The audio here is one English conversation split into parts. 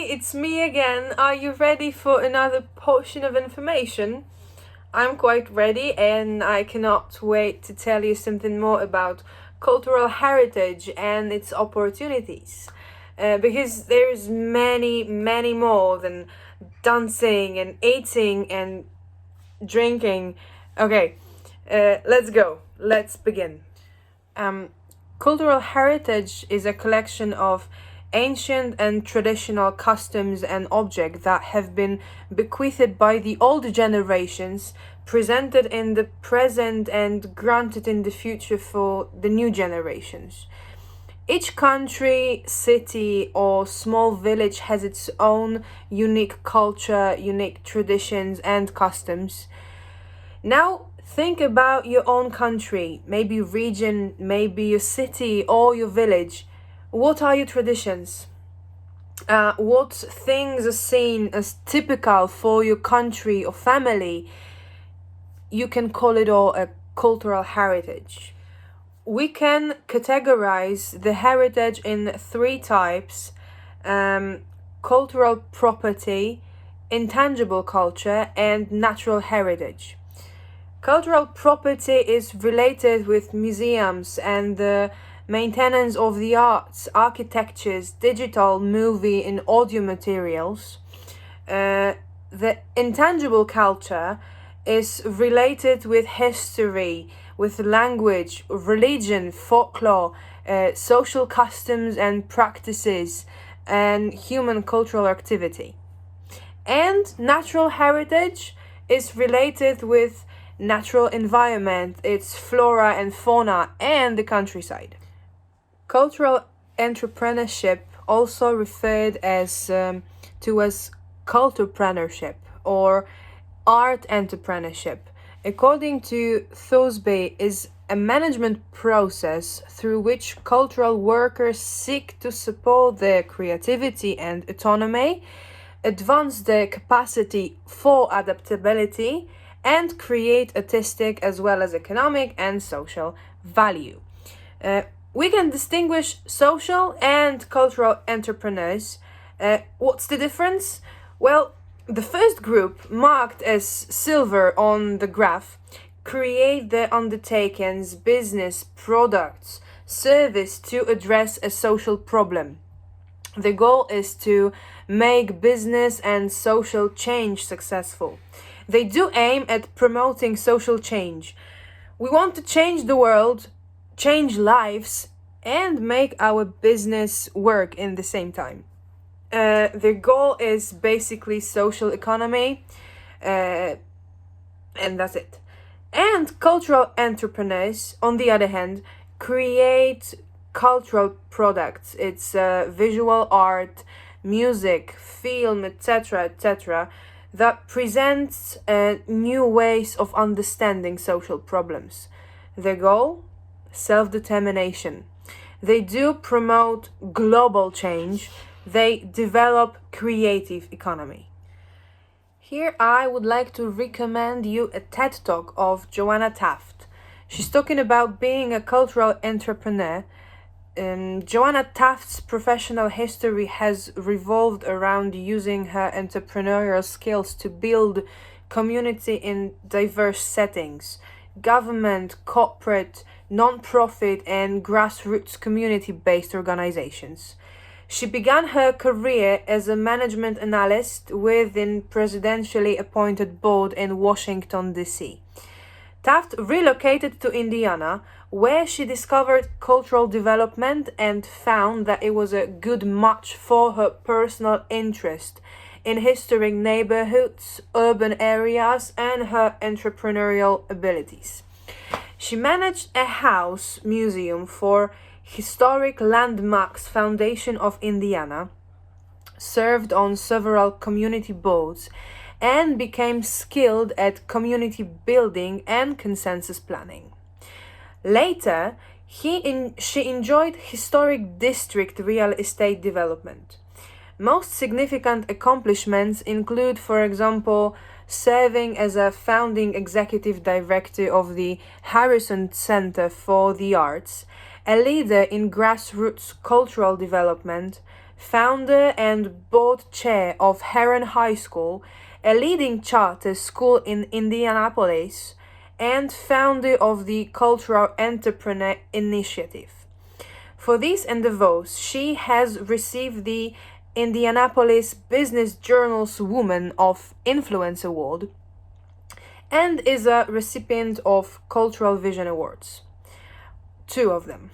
it's me again. Are you ready for another portion of information? I'm quite ready and I cannot wait to tell you something more about cultural heritage and its opportunities. Because there's many more than dancing and eating and drinking. Okay, let's go. Let's begin. Um, Cultural heritage is a collection of ancient and traditional customs and objects that have been bequeathed by the old generations, presented in the present, and granted in the future for the new generations. Each country, city, or small village has its own unique culture, unique traditions, and customs. Now, think about your own country, maybe region, maybe your city or your village. What are your traditions? What things are seen as typical for your country or family? You can call it all a cultural heritage. We can categorize the heritage in three types: cultural property, intangible culture, and natural heritage. Cultural property is related with museums and the maintenance of the arts, architectures, digital, movie, and audio materials. The intangible culture is related with history, with language, religion, folklore, social customs and practices, and human cultural activity. And natural heritage is related with natural environment, its flora and fauna, and the countryside. Cultural entrepreneurship, also referred to as culturepreneurship or art entrepreneurship, according to Thoresby, is a management process through which cultural workers seek to support their creativity and autonomy, advance their capacity for adaptability, and create artistic as well as economic and social value. We can distinguish social and cultural entrepreneurs. What's the difference? Well, the first group, marked as silver on the graph, create their undertakings, business, products, service to address a social problem. The goal is to make business and social change successful. They do aim at promoting social change. We want to change the world, change lives, and make our business work in the same time. Their goal is basically social economy, and that's it. And cultural entrepreneurs, on the other hand, create cultural products. It's visual art, music, film, etc., that presents new ways of understanding social problems. Their goal? Self-determination. They do promote global change. They develop creative economy. Here I would like to recommend you a TED Talk of Joanna Taft. She's talking about being a cultural entrepreneur. Joanna Taft's professional history has revolved around using her entrepreneurial skills to build community in diverse settings: government, corporate, non-profit, and grassroots community-based organizations. She began her career as a management analyst within presidentially appointed board in Washington, D.C. Taft relocated to Indiana, where she discovered cultural development and found that it was a good match for her personal interest in historic neighborhoods, urban areas, and her entrepreneurial abilities. She managed a house museum for Historic Landmarks Foundation of Indiana, served on several community boards, and became skilled at community building and consensus planning. Later, she enjoyed historic district real estate development. Most significant accomplishments include, for example, serving as a founding executive director of the Harrison Center for the Arts, a leader in grassroots cultural development, founder and board chair of Heron High School, a leading charter school in Indianapolis, and founder of the Cultural Entrepreneur Initiative. For these endeavors, she has received the Indianapolis Business Journal's Woman of Influence Award and is a recipient of Cultural Vision Awards. 2 of them.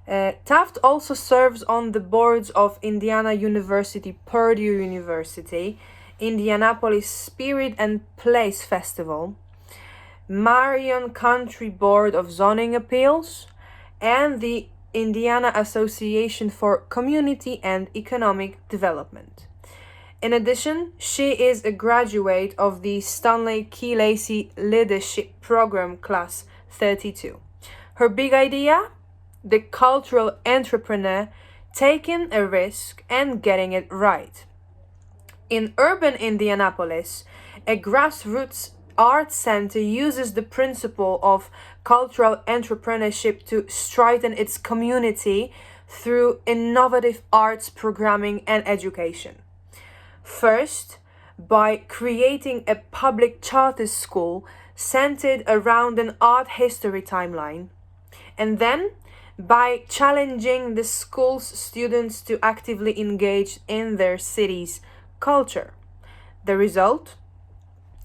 Taft also serves on the boards of Indiana University, Purdue University, Indianapolis Spirit and Place Festival, Marion County Board of Zoning Appeals, and the Indiana Association for Community and Economic Development. In addition, she is a graduate of the Stanley K. Lacy Leadership Program Class 32. Her big idea? The cultural entrepreneur taking a risk and getting it right. In urban Indianapolis, a grassroots art center uses the principle of cultural entrepreneurship to strengthen its community through innovative arts programming and education. First, by creating a public charter school centered around an art history timeline, and then by challenging the school's students to actively engage in their city's culture. The result?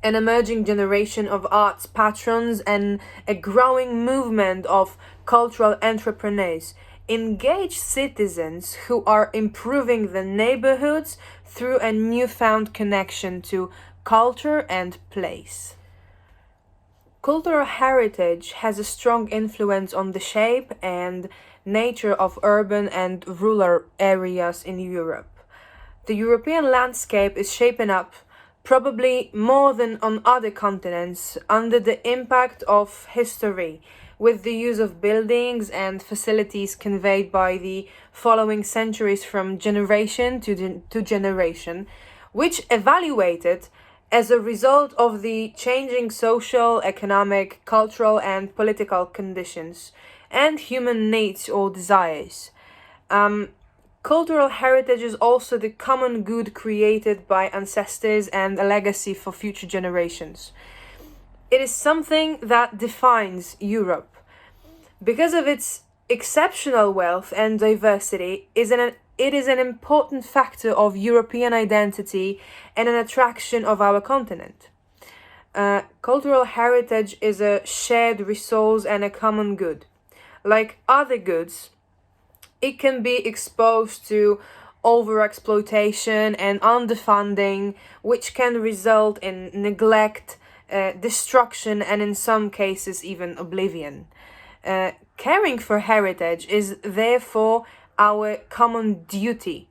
An emerging generation of arts patrons and a growing movement of cultural entrepreneurs, engaged citizens who are improving the neighborhoods through a newfound connection to culture and place. Cultural heritage has a strong influence on the shape and nature of urban and rural areas in Europe. The European landscape is shaping up, probably more than on other continents, under the impact of history, with the use of buildings and facilities conveyed by the following centuries from generation to generation, which evaluated as a result of the changing social, economic, cultural, and political conditions, and human needs or desires. Cultural heritage is also the common good created by ancestors and a legacy for future generations. It is something that defines Europe. Because of its exceptional wealth and diversity, it is an important factor of European identity and an attraction of our continent. Cultural heritage is a shared resource and a common good. Like other goods, it can be exposed to overexploitation and underfunding, which can result in neglect, destruction, and in some cases even oblivion. Caring for heritage is therefore our common duty.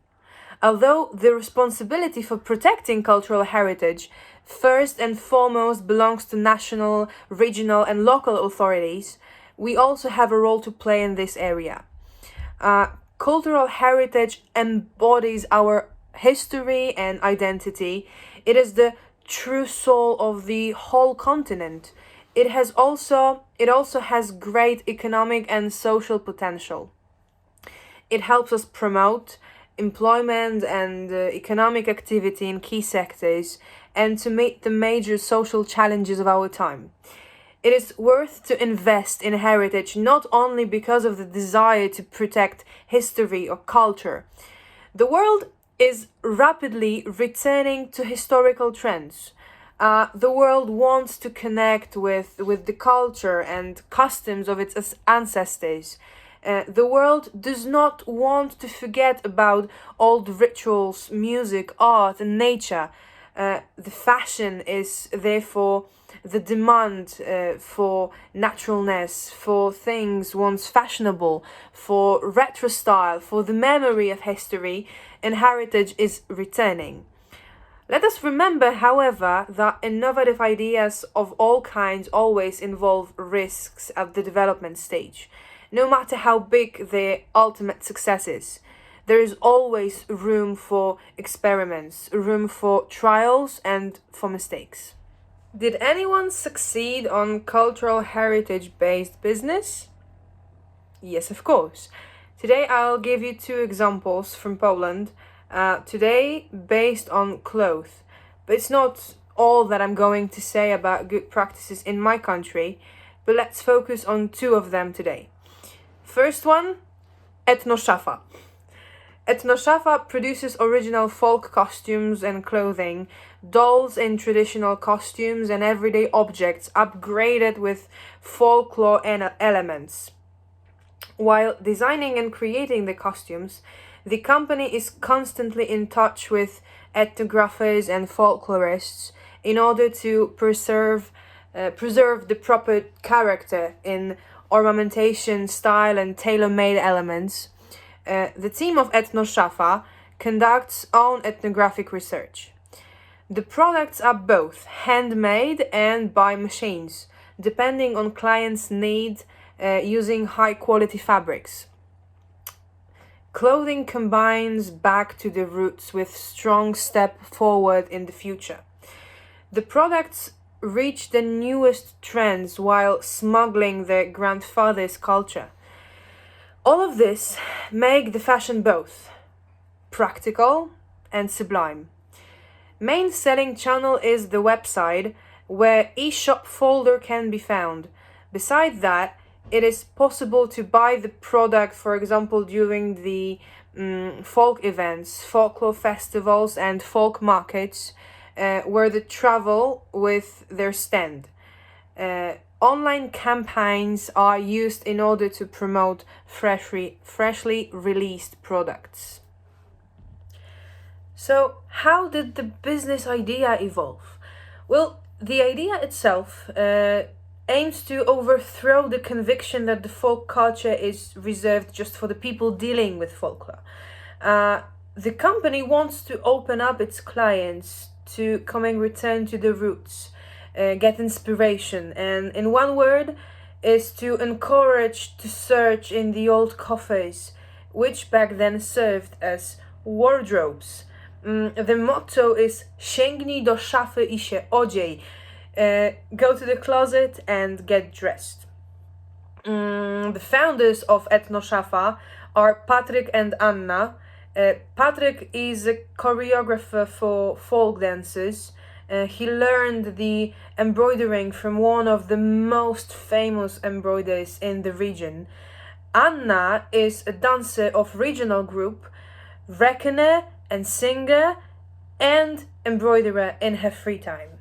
Although the responsibility for protecting cultural heritage first and foremost belongs to national, regional, and local authorities, we also have a role to play in this area. Cultural heritage embodies our history and identity. It is the true soul of the whole continent. It also has great economic and social potential. It helps us promote employment and economic activity in key sectors and to meet the major social challenges of our time. It is worth to invest in heritage not only because of the desire to protect history or culture. The world is rapidly returning to historical trends. The world wants to connect with the culture and customs of its ancestors. The world does not want to forget about old rituals, music, art, and nature. The fashion is therefore the demand for naturalness, for things once fashionable, for retro style, for the memory of history, and heritage is returning. Let us remember, however, that innovative ideas of all kinds always involve risks at the development stage. No matter how big their ultimate success is, there is always room for experiments, room for trials, and for mistakes. Did anyone succeed on cultural heritage-based business? Yes, of course. Today I'll give you two examples from Poland, today based on clothes. But it's not all that I'm going to say about good practices in my country, but let's focus on two of them today. First one, Etnoshafa. Etnoshafa produces original folk costumes and clothing, dolls in traditional costumes, and everyday objects upgraded with folklore and elements. While designing and creating the costumes, the company is constantly in touch with ethnographers and folklorists in order to preserve the proper character in ornamentation, style, and tailor-made elements. The team of Etnoshafa conducts own ethnographic research. The products are both handmade and by machines, depending on clients' need, using high-quality fabrics. Clothing combines back to the roots with strong step forward in the future. The products reach the newest trends while smuggling their grandfather's culture. All of this make the fashion both practical and sublime. Main selling channel is the website, where eShop folder can be found. Besides that, it is possible to buy the product, for example, during the folk events, folklore festivals, and folk markets, where they travel with their stand. Online campaigns are used in order to promote freshly released products. So, how did the business idea evolve? Well, the idea itself aims to overthrow the conviction that the folk culture is reserved just for the people dealing with folklore. The company wants to open up its clients to coming return to the roots, get inspiration, and in one word, is to encourage to search in the old coffers, which back then served as wardrobes. The motto is sięgnij do szafy I się odziej. Go to the closet and get dressed. The founders of Etnoshafa are Patryk and Anna. Patryk is a choreographer for folk dances. He learned the embroidering from one of the most famous embroiderers in the region. Anna is a dancer of regional group, reckoner and singer, and embroiderer in her free time.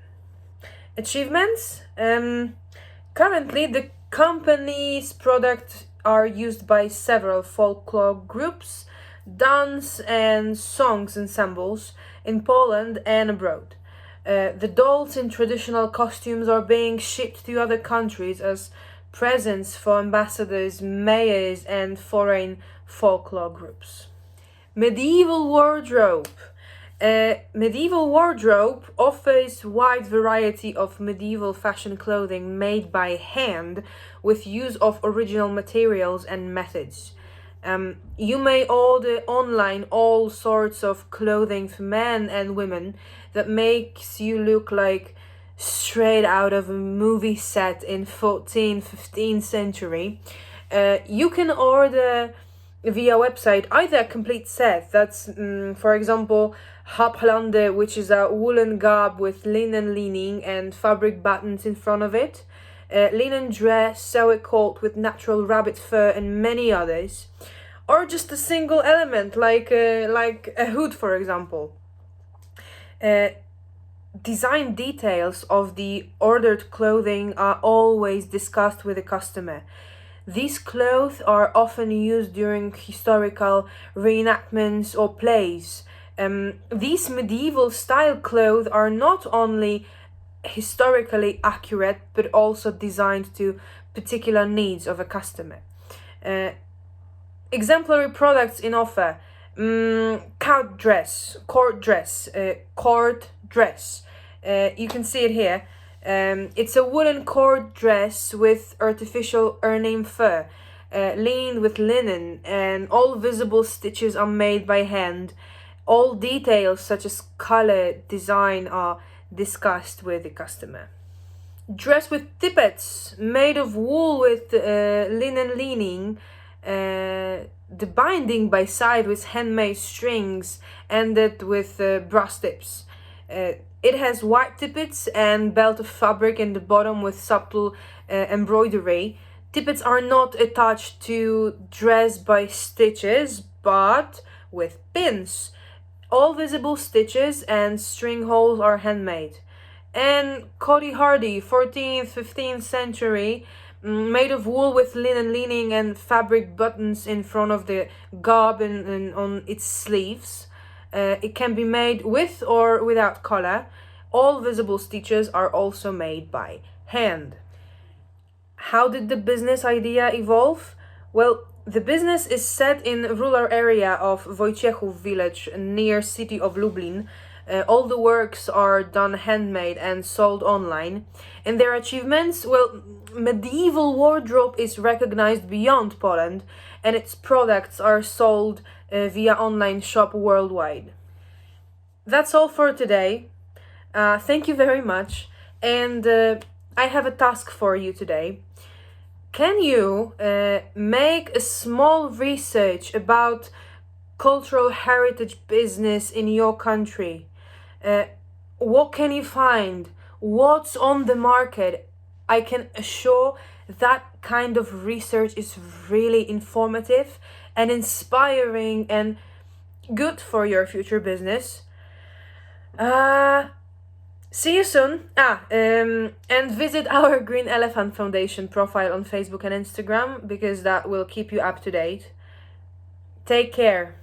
Achievements? Currently, the company's products are used by several folklore groups, dance and songs ensembles in Poland and abroad. The dolls in traditional costumes are being shipped to other countries as presents for ambassadors, mayors, and foreign folklore groups. Medieval wardrobe. Medieval wardrobe offers wide variety of medieval fashion clothing made by hand with use of original materials and methods. You may order online all sorts of clothing for men and women that makes you look like straight out of a movie set in 14th, 15th century. You can order via website either a complete set, that's for example Haplande, which is a woolen garb with linen lining and fabric buttons in front of it, linen dress, sewer coat with natural rabbit fur, and many others, or just a single element like a hood, for example. Design details of the ordered clothing are always discussed with the customer. These clothes are often used during historical reenactments or plays. These medieval style clothes are not only historically accurate but also designed to particular needs of a customer. Exemplary products in offer: court dress. You can see it here. It's a woolen court dress with artificial ermine fur, lined with linen, and all visible stitches are made by hand. All details such as color, design are discussed with the customer. Dress with tippets, made of wool with linen lining, The binding by side with handmade strings ended with brass tips. It has white tippets and belt of fabric in the bottom with subtle embroidery. Tippets are not attached to dress by stitches, but with pins. All visible stitches and string holes are handmade. And Cody Hardy, 14th, 15th century, made of wool with linen lining and fabric buttons in front of the garb and on its sleeves. It can be made with or without collar. All visible stitches are also made by hand. How did the business idea evolve? Well, the business is set in rural area of Wojciechów village near city of Lublin. All the works are done handmade and sold online. In their achievements, well, medieval wardrobe is recognized beyond Poland, and its products are sold via online shop worldwide. That's all for today. Thank you very much, and I have a task for you today. Can you make a small research about cultural heritage business in your country? What can you find? What's on the market? I can assure that kind of research is really informative and inspiring and good for your future business. See you soon. And visit our Green Elephant Foundation profile on Facebook and Instagram because that will keep you up to date. Take care.